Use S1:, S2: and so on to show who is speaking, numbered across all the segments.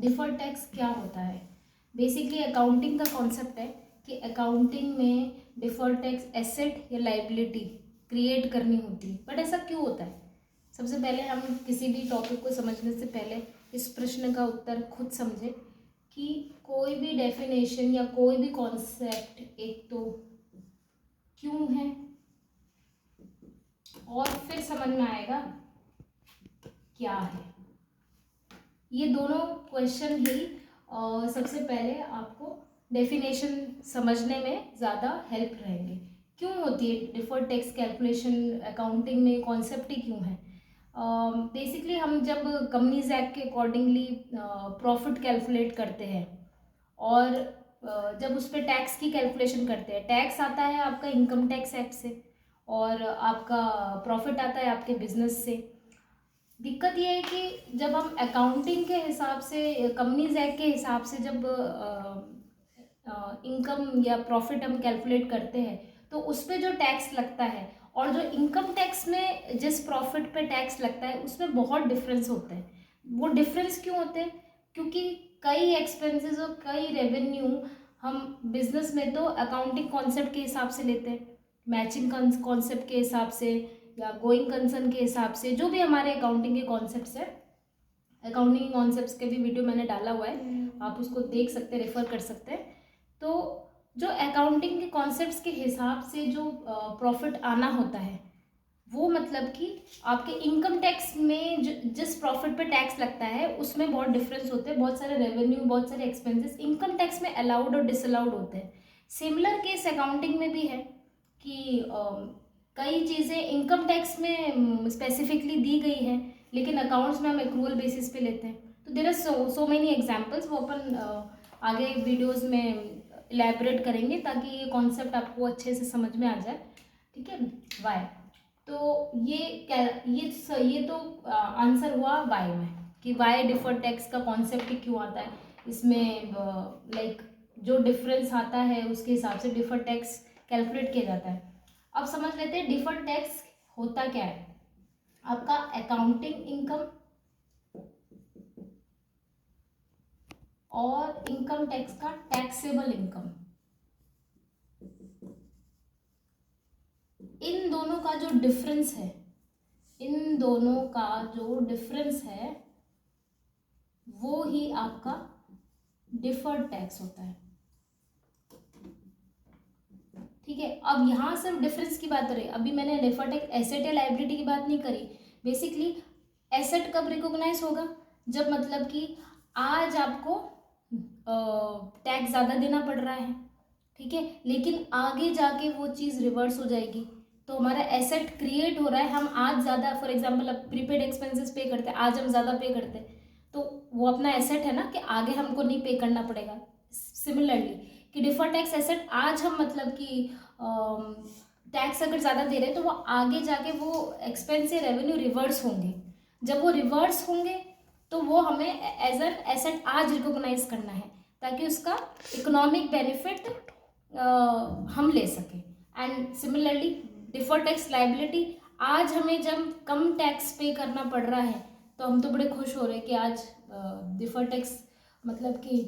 S1: Deferred tax क्या होता है? बेसिकली अकाउंटिंग का कॉन्सेप्ट है कि अकाउंटिंग में डिफर्ड टैक्स एसेट या लाइबिलिटी क्रिएट करनी होती है। बट ऐसा क्यों होता है? सबसे पहले हम किसी भी टॉपिक को समझने से पहले इस प्रश्न का उत्तर खुद समझें कि कोई भी डेफिनेशन या कोई भी कॉन्सेप्ट एक तो क्यों है, और फिर समझ में आएगा क्या है। ये दोनों क्वेश्चन ही सबसे पहले आपको डेफिनेशन समझने में ज़्यादा हेल्प रहेंगे। क्यों होती है डिफर्ड टैक्स कैलकुलेशन अकाउंटिंग में, कॉन्सेप्ट ही क्यों है? बेसिकली हम जब कंपनीज एक्ट के अकॉर्डिंगली प्रॉफिट कैलकुलेट करते हैं और जब उस पर टैक्स की कैलकुलेशन करते हैं, टैक्स आता है आपका इनकम टैक्स एक्ट से और आपका प्रॉफिट आता है आपके बिजनेस से। दिक्कत ये है कि जब हम अकाउंटिंग के हिसाब से, कंपनीज एक्ट के हिसाब से जब इनकम या प्रॉफिट हम कैलकुलेट करते हैं तो उस पर जो टैक्स लगता है और जो इनकम टैक्स में जिस प्रॉफिट पे टैक्स लगता है उसमें बहुत डिफरेंस होते हैं। वो डिफरेंस क्यों होते हैं? क्योंकि कई एक्सपेंसेस और कई रेवेन्यू हम बिजनेस में तो अकाउंटिंग कॉन्सेप्ट के हिसाब से लेते हैं, मैचिंग कॉन्सेप्ट के हिसाब से या गोइंग कंसर्न के हिसाब से, जो भी हमारे अकाउंटिंग के कॉन्सेप्ट्स है। अकाउंटिंग कॉन्सेप्ट्स के भी वीडियो मैंने डाला हुआ है, आप उसको देख सकते हैं, रेफर कर सकते हैं। तो जो अकाउंटिंग के कॉन्सेप्ट्स के हिसाब से जो प्रॉफिट आना होता है वो मतलब कि आपके इनकम टैक्स में जिस प्रॉफिट पे टैक्स लगता है उसमें बहुत डिफरेंस होते हैं। बहुत सारे रेवेन्यू, बहुत सारे एक्सपेंसेस इनकम टैक्स में अलाउड और डिसअलाउड होते हैं। सिमिलर केस अकाउंटिंग में भी है कि कई चीज़ें इनकम टैक्स में स्पेसिफिकली दी गई है लेकिन अकाउंट्स में हम एक्रूअल बेसिस पे लेते हैं। तो there are so many examples, वो अपन आगे वीडियोज़ में इलेबरेट करेंगे ताकि ये कॉन्सेप्ट आपको अच्छे से समझ में आ जाए। ठीक है, वाई। तो ये तो आंसर हुआ वाई में कि वाई डिफर्ड टैक्स का कॉन्सेप्ट क्यों आता है। इसमें लाइक जो डिफरेंस आता है उसके हिसाब से डिफर्ड टैक्स कैलकुलेट किया जाता है। अब समझ लेते हैं डिफर्ड टैक्स होता क्या है। आपका अकाउंटिंग इनकम और इनकम टैक्स का टैक्सेबल इनकम, इन दोनों का जो डिफरेंस है, इन दोनों का जो डिफरेंस है वो ही आपका डिफर्ड टैक्स होता है। ठीक है, अब यहाँ सिर्फ डिफरेंस की बात हो रही है। अभी मैंने डिफर्ड टैक्स एसेट या लायबिलिटी की बात नहीं करी। बेसिकली एसेट कब रिकॉग्नाइज होगा? जब मतलब कि आज आपको टैक्स ज़्यादा देना पड़ रहा है, ठीक है, लेकिन आगे जाके वो चीज़ रिवर्स हो जाएगी तो हमारा एसेट क्रिएट हो रहा है। हम आज ज़्यादा, फॉर एग्जांपल अब प्रीपेड एक्सपेंसेस पे करते हैं, आज हम ज़्यादा पे करते हैं तो वो अपना एसेट है ना कि आगे हमको नहीं पे करना पड़ेगा। सिमिलरली कि डिफर्ड टैक्स एसेट आज हम मतलब कि टैक्स अगर ज़्यादा दे रहे हैं तो वो आगे जाके वो एक्सपेंस या रेवेन्यू रिवर्स होंगे। जब वो रिवर्स होंगे तो वो हमें एज एन एसेट आज रिकॉग्नाइज करना है ताकि उसका इकोनॉमिक बेनिफिट हम ले सकें। And similarly deferred tax liability, आज हमें जब कम टैक्स पे करना पड़ रहा है तो हम तो बड़े खुश हो रहे हैं कि आज डिफर्ड टैक्स मतलब कि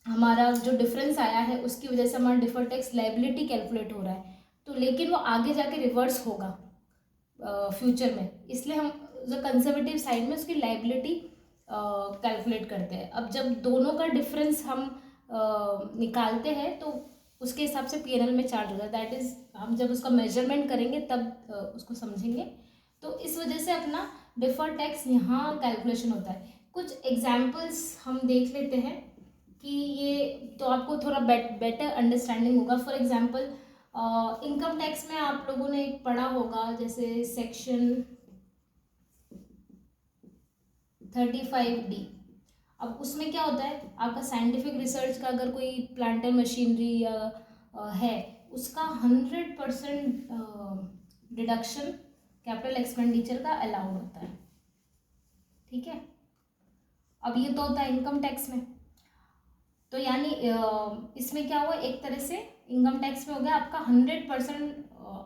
S1: हमारा जो डिफरेंस आया है उसकी वजह से हमारा डिफर्ड टैक्स लायबिलिटी कैलकुलेट हो रहा है। तो लेकिन वो आगे जाके रिवर्स होगा फ्यूचर में, इसलिए हम जो कंजर्वेटिव साइड में उसकी लायबिलिटी कैलकुलेट करते हैं। अब जब दोनों का डिफरेंस हम निकालते हैं तो उसके हिसाब से पीएनएल में चार्ज होता है। दैट इज़ हम जब उसका मेजरमेंट करेंगे तब उसको समझेंगे। तो इस वजह से अपना डिफर्ड टैक्स यहाँ कैलकुलेशन होता है। कुछ एग्जाम्पल्स हम देख लेते हैं कि ये तो आपको थोड़ा बेटर अंडरस्टैंडिंग होगा। फॉर एग्जांपल इनकम टैक्स में आप लोगों ने एक पढ़ा होगा जैसे सेक्शन 35D। अब उसमें क्या होता है, आपका साइंटिफिक रिसर्च का अगर कोई प्लांटर मशीनरी या है उसका 100% डिडक्शन कैपिटल एक्सपेंडिचर का अलाउड होता है। ठीक है, अब ये तो होता है इनकम टैक्स में। तो यानी इसमें क्या हुआ, एक तरह से इनकम टैक्स में हो गया आपका 100%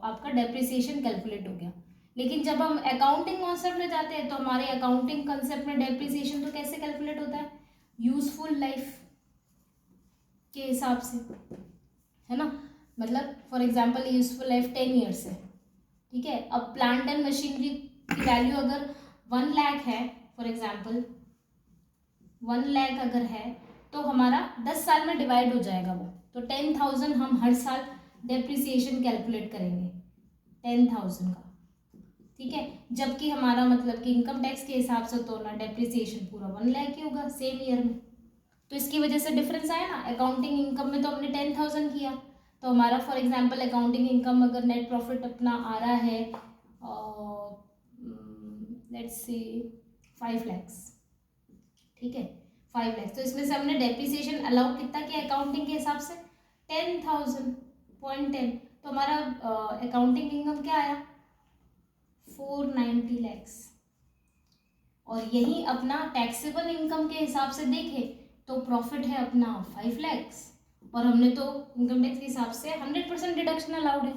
S1: आपका डेप्रिसिएशन कैलकुलेट हो गया। लेकिन जब हम अकाउंटिंग कॉन्सेप्ट में जाते हैं तो हमारे अकाउंटिंग कंसेप्ट में डेप्रिसिएशन तो कैसे कैलकुलेट होता है, यूजफुल लाइफ के हिसाब से, है ना। मतलब for example useful life 10 years है, ठीक है। अब प्लांट एंड मशीनरी की वैल्यू अगर 1 लाख है, फॉर एग्जांपल 1 लाख अगर है, तो हमारा 10 साल में डिवाइड हो जाएगा वो, तो 10,000 हम हर साल डेप्रिसिएशन कैलकुलेट करेंगे 10,000 का, ठीक है। जबकि हमारा मतलब कि इनकम टैक्स के हिसाब से तो ना डेप्रिसिएशन पूरा 1 लाख ही होगा सेम ईयर में। तो इसकी वजह से डिफरेंस आया ना। अकाउंटिंग इनकम में तो हमने 10,000 किया, तो हमारा फॉर एग्जांपल अकाउंटिंग इनकम अगर नेट प्रॉफिट अपना आ रहा है लेट्स से 5 लैक्स, ठीक है 5 लैक्स, तो इसमें से हमने डेप्रिसिएशन अलाउ कितना किया अकाउंटिंग के हिसाब से 10,000.10, तो हमारा अकाउंटिंग इनकम क्या आया 490 लैक्स। और यही अपना टैक्सेबल इनकम के हिसाब से देखें तो प्रॉफिट है अपना 5 लैक्स, और हमने तो इनकम टैक्स के हिसाब से 100% डिडक्शन अलाउड है,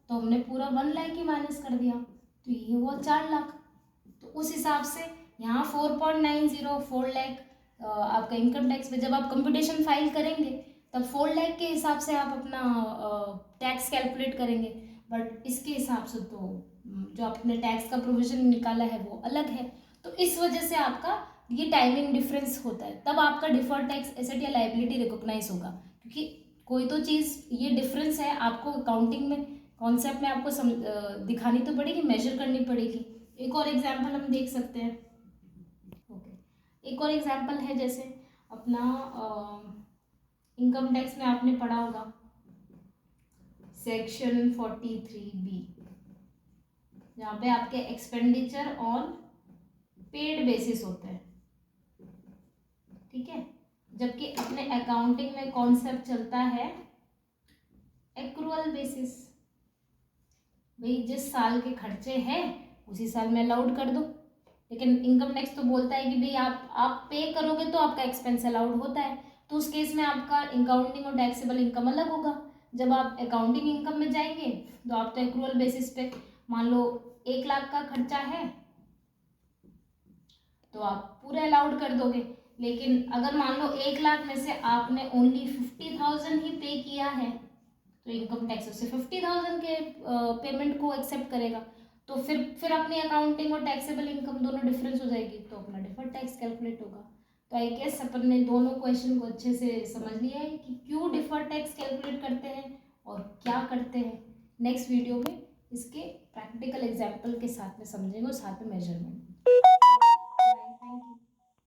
S1: तो हमने पूरा 1 लाख ही माइनस कर दिया, तो ये हुआ 4 लाख। तो उस हिसाब से यहाँ 4 लाख आपका इनकम टैक्स में जब आप कंप्यूटेशन फाइल करेंगे तब 4 लाख के हिसाब से आप अपना टैक्स कैलकुलेट करेंगे, बट इसके हिसाब से तो जो आपने टैक्स का प्रोविजन निकाला है वो अलग है। तो इस वजह से आपका ये टाइमिंग डिफरेंस होता है, तब आपका डिफर्ड टैक्स एसेट या लाइबिलिटी रिकॉग्नाइज होगा, क्योंकि कोई तो चीज़ ये डिफरेंस है आपको अकाउंटिंग में कॉन्सेप्ट में आपको दिखानी तो पड़ेगी, मेजर करनी पड़ेगी। एक और एग्जांपल हम देख सकते हैं, ओके। एक और एग्जांपल है जैसे अपना इनकम टैक्स में आपने पढ़ा होगा सेक्शन 43B, जहाँ पे आपके एक्सपेंडिचर ऑन पेड बेसिस होते हैं, ठीक है। जबकि अपने अकाउंटिंग में कॉन्सेप्ट चलता है एक्रूअल बेसिस, भाई जिस साल के खर्चे हैं उसी साल में अलाउड कर दो। लेकिन इनकम टैक्स तो बोलता है कि भाई आप पे करोगे तो आपका एक्सपेंस अलाउड होता है, तो उस केस में आपका अकाउंटिंग और टैक्सेबल इनकम अलग होगा। जब आप अकाउंटिंग इनकम में जाएंगे तो आप तो एक्रूअल बेसिस पे मान लो 1 लाख का खर्चा है तो आप पूरे अलाउड कर दोगे। लेकिन अगर मान लो 1 लाख में से आपने ओनली 50,000 ही पे किया है तो इनकम टैक्स उससे 50,000 के पेमेंट को एक्सेप्ट करेगा, तो फिर अपनी अकाउंटिंग और टैक्सेबल इनकम दोनों डिफरेंस हो जाएगी, तो अपना डिफर्ड टैक्स कैलकुलेट होगा। तो आई गेस अपन ने दोनों क्वेश्चन को अच्छे से समझ लिया है कि क्यों डिफर्ड टैक्स कैलकुलेट करते हैं और क्या करते हैं। नेक्स्ट वीडियो में इसके प्रैक्टिकल एग्जाम्पल के साथ में समझेंगे और साथ में मेजरमेंट।